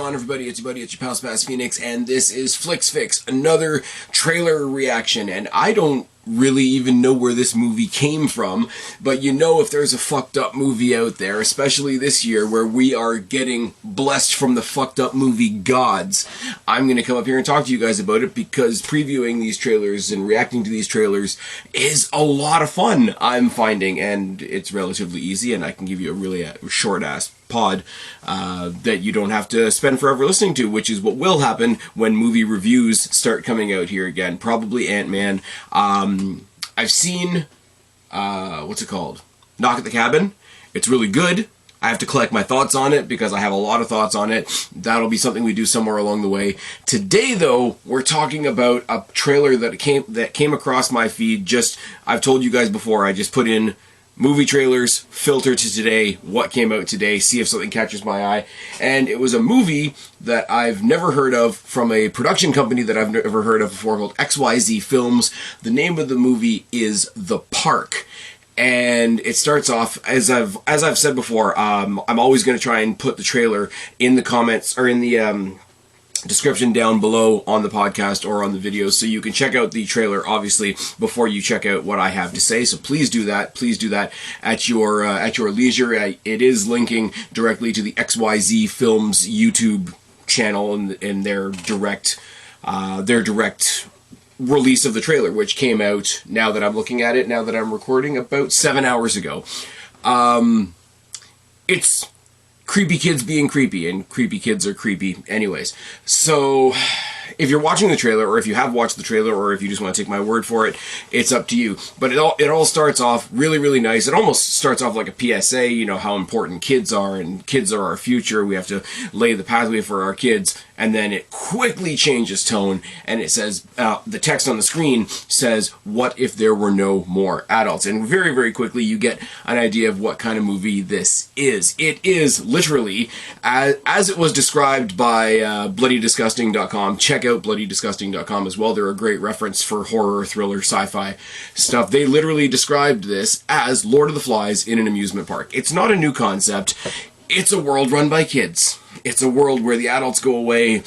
on, everybody? It's your buddy, it's your pal Spaz Phoenix, and this is FLIX, another trailer reaction. And I don't really even know where this movie came from, but you know, if there's a fucked up movie out there, especially this year where we are getting blessed from the fucked up movie gods, I'm going to come up here and talk to you guys about it, because previewing these trailers and reacting to these trailers is a lot of fun, I'm finding, and it's relatively easy, and I can give you a really short-ass pod that you don't have to spend forever listening to, which is what will happen when movie reviews start coming out here again. Probably Ant-Man. I've seen, what's it called? Knock at the Cabin. It's really good. I have to collect my thoughts on it because I have a lot of thoughts on it. That'll be something we do somewhere along the way. Today, though, we're talking about a trailer that came across my feed. I've told you guys before, I just put in movie trailers, filter to today, what came out today, see if something catches my eye. And it was a movie that I've never heard of, from a production company that I've never heard of before, called XYZ Films. The name of the movie is The Park. And it starts off, as I've said before, I'm always going to try and put the trailer in the comments, or in the description down below on the podcast or on the videos, so you can check out the trailer, obviously, before you check out what I have to say. So please do that. Please do that at your leisure. It is linking directly to the XYZ Films YouTube channel and their direct release of the trailer, which came out, now that I'm looking at it, now that I'm recording, about 7 hours ago. It's creepy kids being creepy, and creepy kids are creepy anyways. So if you're watching the trailer, or if you have watched the trailer, or if you just want to take my word for it, it's up to you. But it all starts off really, really nice. It almost starts off like a PSA, you know, how important kids are, and kids are our future. We have to lay the pathway for our kids. And then it quickly changes tone, and it says, the text on the screen says, "What if there were no more adults?" And very, very quickly you get an idea of what kind of movie this is. It is literally, as it was described by bloodydisgusting.com. Check out bloodydisgusting.com as well. They're a great reference for horror, thriller, sci-fi stuff. They literally described this as Lord of the Flies in an amusement park. It's not a new concept. It's a world run by kids. It's a world where the adults go away.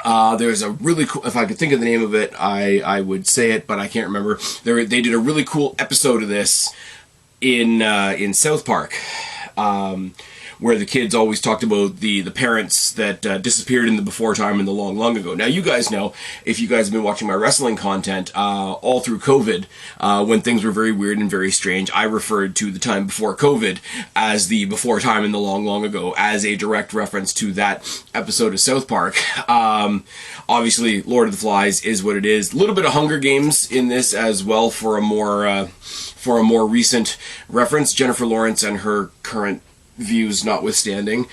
There's a really cool, if I could think of the name of it, I would say it, but I can't remember. They did a really cool episode of this in South Park, where the kids always talked about the parents that disappeared in the before time in the long, long ago. Now, you guys know, if you guys have been watching my wrestling content, all through COVID, when things were very weird and very strange, I referred to the time before COVID as the before time in the long, long ago, as a direct reference to that episode of South Park. Obviously, Lord of the Flies is what it is. A little bit of Hunger Games in this as well, for a more recent reference. Jennifer Lawrence and her current views notwithstanding.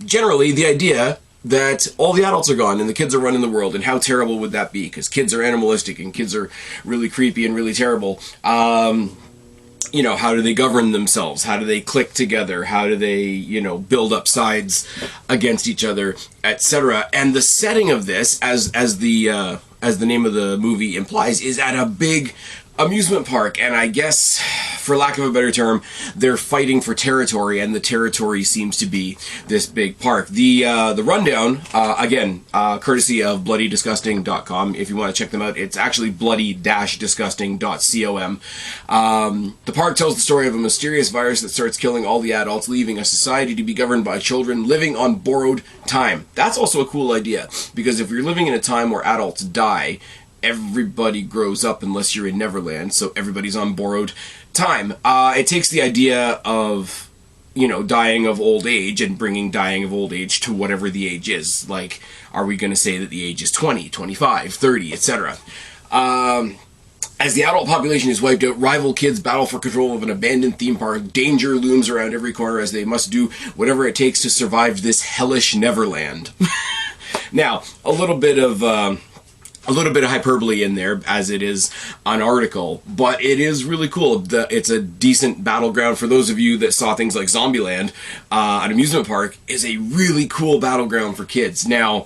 Generally, the idea that all the adults are gone and the kids are running the world, and how terrible would that be? Because kids are animalistic and kids are really creepy and really terrible. You know, how do they govern themselves? How do they click together? How do they, you know, build up sides against each other, etc.? And the setting of this, as the name of the movie implies, is at a big amusement park, and I guess, for lack of a better term, they're fighting for territory, and the territory seems to be this big park. The rundown, again, courtesy of bloodydisgusting.com. If you want to check them out, it's actually bloody-disgusting.com. The park tells the story of a mysterious virus that starts killing all the adults, leaving a society to be governed by children living on borrowed time. That's also a cool idea, because if you're living in a time where adults die, everybody grows up unless you're in Neverland, so everybody's on borrowed time. It takes the idea of, you know, dying of old age and bringing dying of old age to whatever the age is. Like, are we going to say that the age is 20, 25, 30, etc.? As the adult population is wiped out, rival kids battle for control of an abandoned theme park. Danger looms around every corner as they must do whatever it takes to survive this hellish Neverland. Now, a little bit of hyperbole in there, as it is an article, but it is really cool. It's a decent battleground. For those of you that saw things like Zombieland, an amusement park is a really cool battleground for kids. Now,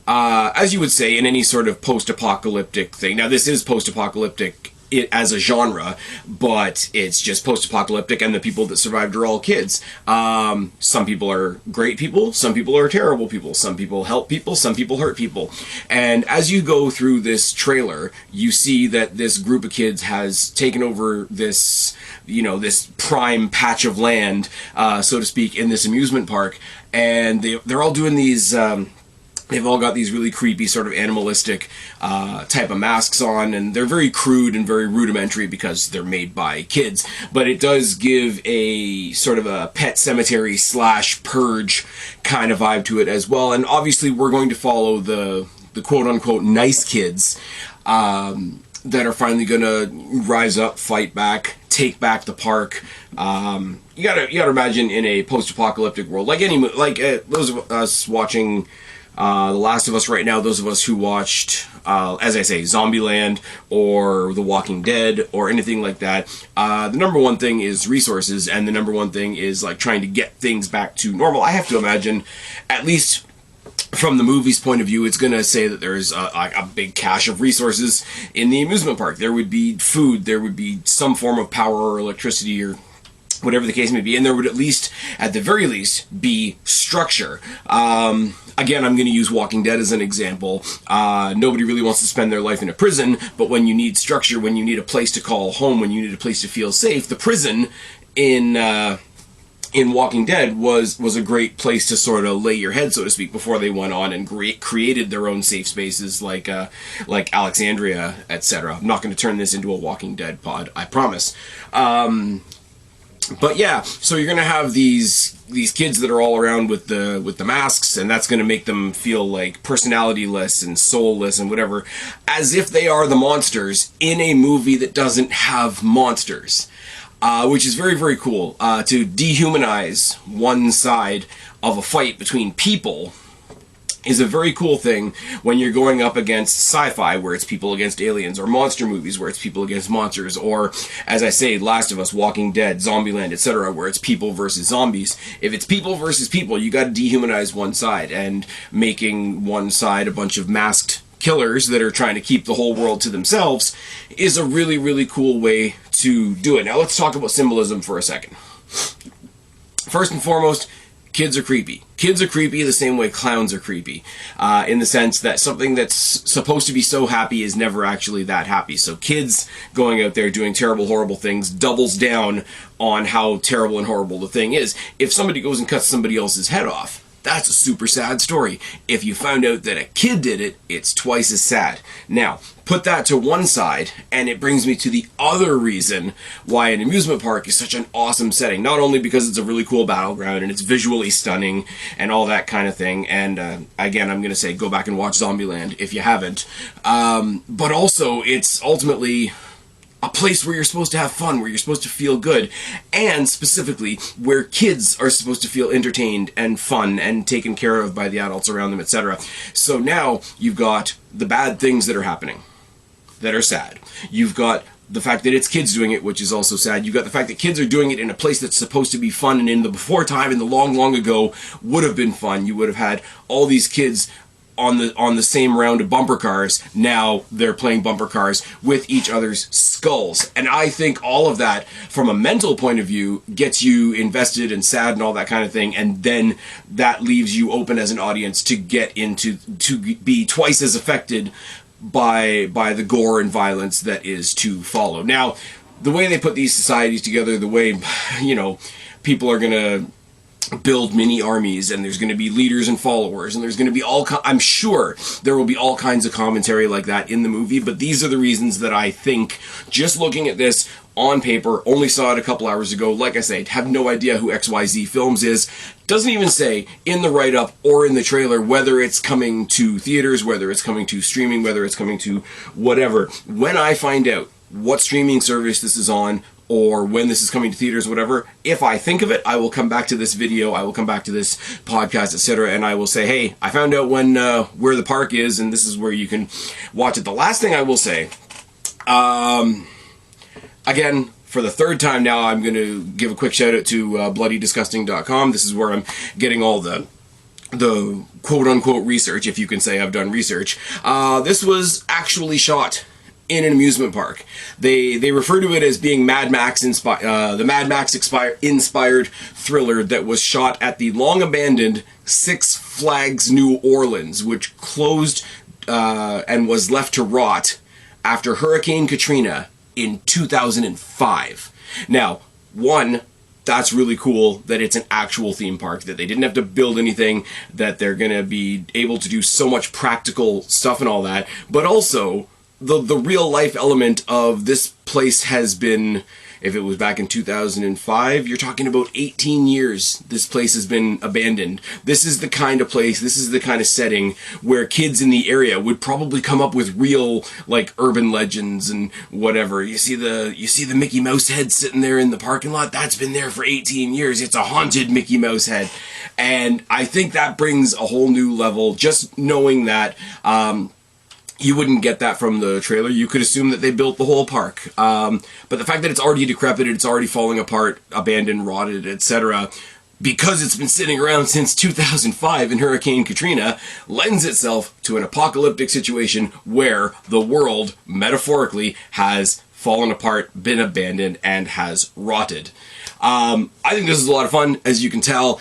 as you would say in any sort of post-apocalyptic thing, now this is post-apocalyptic it as a genre, but it's just post-apocalyptic, and the people that survived are all kids. Some people are great people, some people are terrible people, some people help people, some people hurt people. And as you go through this trailer, you see that this group of kids has taken over this, you know, this prime patch of land, so to speak, in this amusement park, and they're all doing these... They've all got these really creepy sort of animalistic type of masks on, and they're very crude and very rudimentary because they're made by kids. But it does give a sort of a Pet Cemetery / Purge kind of vibe to it as well. And obviously we're going to follow the quote-unquote nice kids that are finally going to rise up, fight back, take back the park. You gotta imagine in a post-apocalyptic world, like those of us watching The Last of Us right now, those of us who watched, as I say, Zombieland or The Walking Dead or anything like that, the number one thing is resources, and the number one thing is like trying to get things back to normal. I have to imagine, at least from the movie's point of view, it's going to say that there's a big cache of resources in the amusement park. There would be food, there would be some form of power or electricity or whatever the case may be, and there would at the very least, be structure. Again, I'm going to use Walking Dead as an example. Nobody really wants to spend their life in a prison, but when you need structure, when you need a place to call home, when you need a place to feel safe, the prison in Walking Dead was a great place to sort of lay your head, so to speak, before they went on and created their own safe spaces like Alexandria, etc. I'm not going to turn this into a Walking Dead pod, I promise. But yeah, so you're gonna have these kids that are all around with the masks, and that's gonna make them feel like personalityless and soulless and whatever, as if they are the monsters in a movie that doesn't have monsters, which is very, very cool. To dehumanize one side of a fight between people is a very cool thing when you're going up against sci-fi, where it's people against aliens, or monster movies, where it's people against monsters, or, as I say, Last of Us, Walking Dead, Zombieland, etc., where it's people versus zombies. If it's people versus people, you gotta dehumanize one side, and making one side a bunch of masked killers that are trying to keep the whole world to themselves is a really, really cool way to do it. Now let's talk about symbolism for a second. First and foremost, kids are creepy. Kids are creepy the same way clowns are creepy, in the sense that something that's supposed to be so happy is never actually that happy. So kids going out there doing terrible, horrible things doubles down on how terrible and horrible the thing is. If somebody goes and cuts somebody else's head off, that's a super sad story. If you found out that a kid did it, it's twice as sad. Now, put that to one side, and it brings me to the other reason why an amusement park is such an awesome setting. Not only because it's a really cool battleground, and it's visually stunning, and all that kind of thing, and again, I'm going to say go back and watch Zombieland if you haven't, but also it's ultimately a place where you're supposed to have fun, where you're supposed to feel good, and specifically where kids are supposed to feel entertained and fun and taken care of by the adults around them, etc. So now you've got the bad things that are happening that are sad. You've got the fact that it's kids doing it, which is also sad. You've got the fact that kids are doing it in a place that's supposed to be fun, and in the before time, in the long, long ago, would have been fun. You would have had all these kids on the same round of bumper cars. Now they're playing bumper cars with each other's skulls. And I think all of that, from a mental point of view, gets you invested and sad and all that kind of thing, and then that leaves you open as an audience to get into, to be twice as affected by the gore and violence that is to follow. Now, the way they put these societies together, the way, you know, people are gonna build mini armies, and there's going to be leaders and followers, and there's going to be I'm sure there will be all kinds of commentary like that in the movie, but these are the reasons that I think, just looking at this on paper, only saw it a couple hours ago, like I said, have no idea who XYZ Films is, doesn't even say in the write-up or in the trailer whether it's coming to theaters, whether it's coming to streaming, whether it's coming to whatever. When I find out what streaming service this is on, or when this is coming to theaters, whatever, if I think of it, I will come back to this video, I will come back to this podcast, etc., and I will say, hey, I found out when where the park is, and this is where you can watch it. The last thing I will say, again, for the third time now, I'm going to give a quick shout out to bloodydisgusting.com. This is where I'm getting all the quote-unquote research, if you can say I've done research. This was actually shot in an amusement park. They refer to it as being Mad Max the Mad Max inspired thriller that was shot at the long abandoned Six Flags New Orleans, which closed and was left to rot after Hurricane Katrina in 2005. Now, that's really cool that it's an actual theme park, that they didn't have to build anything, that they're going to be able to do so much practical stuff and all that. But also, the real life element of this place has been, if it was back in 2005, you're talking about 18 years this place has been abandoned. This is the kind of place, this is the kind of setting where kids in the area would probably come up with real, like, urban legends and whatever. You see the Mickey Mouse head sitting there in the parking lot? That's been there for 18 years. It's a haunted Mickey Mouse head. And I think that brings a whole new level, just knowing that, you wouldn't get that from the trailer. You could assume that they built the whole park. But the fact that it's already decrepit, it's already falling apart, abandoned, rotted, etc., because it's been sitting around since 2005 in Hurricane Katrina, lends itself to an apocalyptic situation where the world, metaphorically, has fallen apart, been abandoned, and has rotted. I think this is a lot of fun, as you can tell.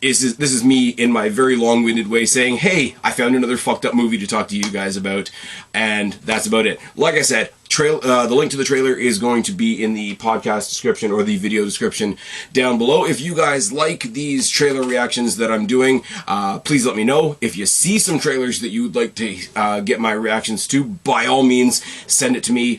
This is me in my very long-winded way saying, hey, I found another fucked up movie to talk to you guys about, and that's about it. Like I said, the link to the trailer is going to be in the podcast description or the video description down below. If you guys like these trailer reactions that I'm doing, please let me know. If you see some trailers that you would like to get my reactions to, by all means, send it to me.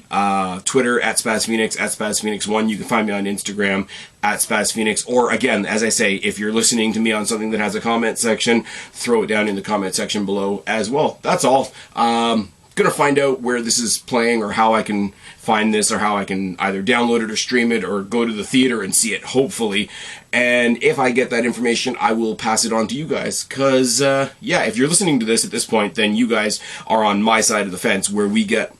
Twitter @SpazPhoenix, @SpazPhoenix1. You can find me on Instagram @SpazPhoenix. Or again, as I say, if you're listening to me on something that has a comment section, throw it down in the comment section below as well. That's all. Gonna find out where this is playing or how I can find this or how I can either download it or stream it or go to the theater and see it, hopefully. And if I get that information, I will pass it on to you guys. Because, yeah, if you're listening to this at this point, then you guys are on my side of the fence where we get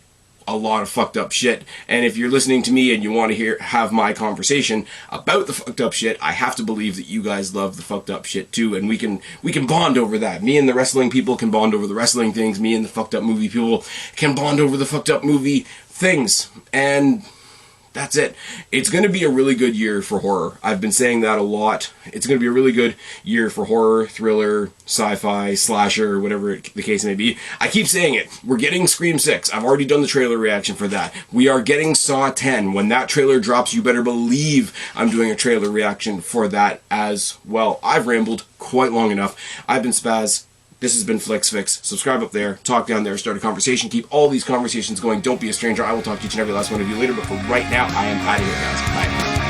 a lot of fucked up shit. And if you're listening to me and you want to have my conversation about the fucked up shit, I have to believe that you guys love the fucked up shit too, and we can bond over that. Me and the wrestling people can bond over the wrestling things. Me and the fucked up movie people can bond over the fucked up movie things. And that's it. It's going to be a really good year for horror. I've been saying that a lot. It's going to be a really good year for horror, thriller, sci-fi, slasher, whatever the case may be. I keep saying it. We're getting Scream 6. I've already done the trailer reaction for that. We are getting Saw 10. When that trailer drops, you better believe I'm doing a trailer reaction for that as well. I've rambled quite long enough. I've been Spaz. This has been FLIX Fix. Subscribe up there, talk down there, start a conversation, keep all these conversations going. Don't be a stranger. I will talk to each and every last one of you later, but for right now, I am out of here, guys. Bye.